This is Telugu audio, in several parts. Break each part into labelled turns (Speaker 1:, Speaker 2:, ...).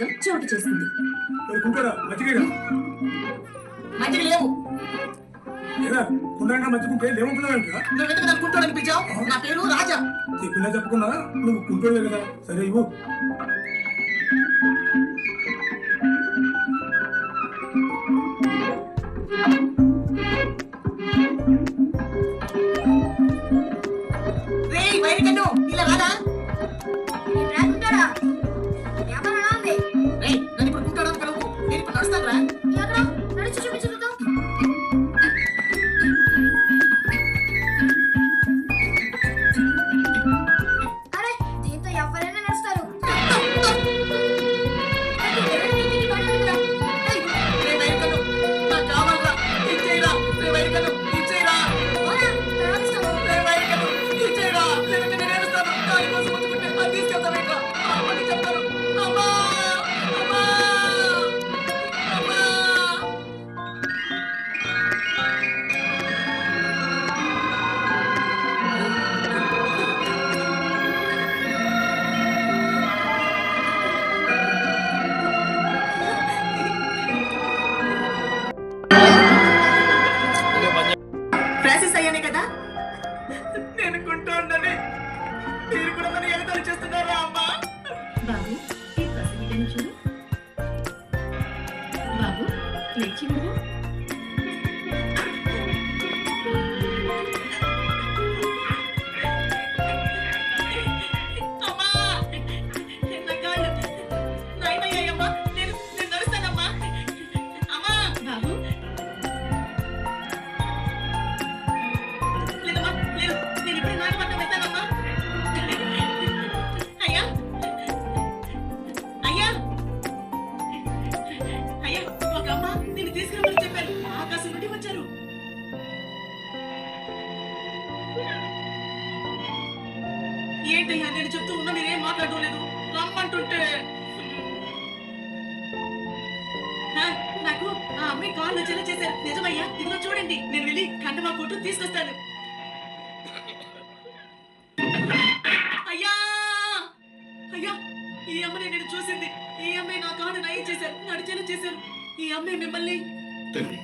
Speaker 1: చోటు చేసుకుంది.
Speaker 2: మజ్జిగ లేవు.
Speaker 3: మర్చిపోతే లేవుంటున్నావు.
Speaker 2: నువ్వెందుకు నన్ను కుంటోడు అనిపించావు? నా పేరు రాజా.
Speaker 3: చెప్పినా చెప్పుకున్నా నువ్వు కుంటోలే కదా. సరే ఇవ్వు.
Speaker 2: రేయ్ వైరికన్ను ఇలా రాదా? రేయ్ నన్ను ఇప్పుడు కుంటోడు అని పిలవకు. నేను ఇప్పుడు నడుస్తాను రా. ప్రాసెస్ అయ్యానే కదా నేను కుంటోండని మీరు కూడా నన్ను ఎగతాళి చేస్తున్నారా అమ్మా?
Speaker 1: బాబు ఈ పసిబిడ్డని చూడు. బాబు లేచి నువ్వు.
Speaker 2: అమ్మా నా కాళ్ళు నయమయ్యాయమ్మా. నేను నడుస్తానమ్మా. అమ్మా
Speaker 1: బాబు
Speaker 2: లేదమ్మా లేదు. నేను ఇప్పుడే నాగపట్నం వెళ్తానమ్మా. అయ్యా అయ్యా అయ్యా ఒక అమ్మ నేను తీసుకురమ్మని చెప్పారు. ఆకాశం నుండి వచ్చారు. ఏంటయ్యా నేను చెప్తూ ఉన్నా మీరేం మాట్లాడడం లేదు. రమ్మంటుంటే నాకు ఆ అమ్మాయి కాళ్ళు చెల్ల చేశారు. నిజమయ్యా ఇదిగో చూడండి. నేను వెళ్ళి కండమా కొట్టు తీసుకొస్తాను. అయ్యా అయ్యా ఈ అమ్మని నేను చూసింది. ఈ అమ్మాయి నా కాడు నయం చేశారు. నడిచేలా చేశారు. ఈ అమ్మాయి మిమ్మల్ని
Speaker 4: తల్లి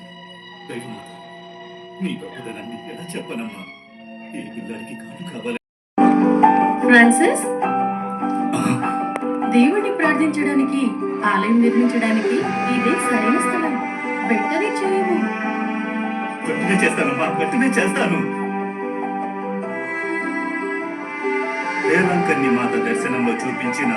Speaker 4: దైవమాత నీ గొప్పదనాన్ని ఎలా చెప్పనమ్మా? ఏ పిల్లాడికి కాను కావాలి.
Speaker 1: ఫ్రాన్సిస్, దేవుడిని ప్రార్థించడానికి ఆలయం నిర్మించడానికి ఇదే సరైన స్థలం. వెంటనే చేయము.
Speaker 4: వెంటనే చేస్తానమ్మా, వెంటనే చేస్తాను. వేలాంకన్ని మాత దర్శనంలో చూపించిన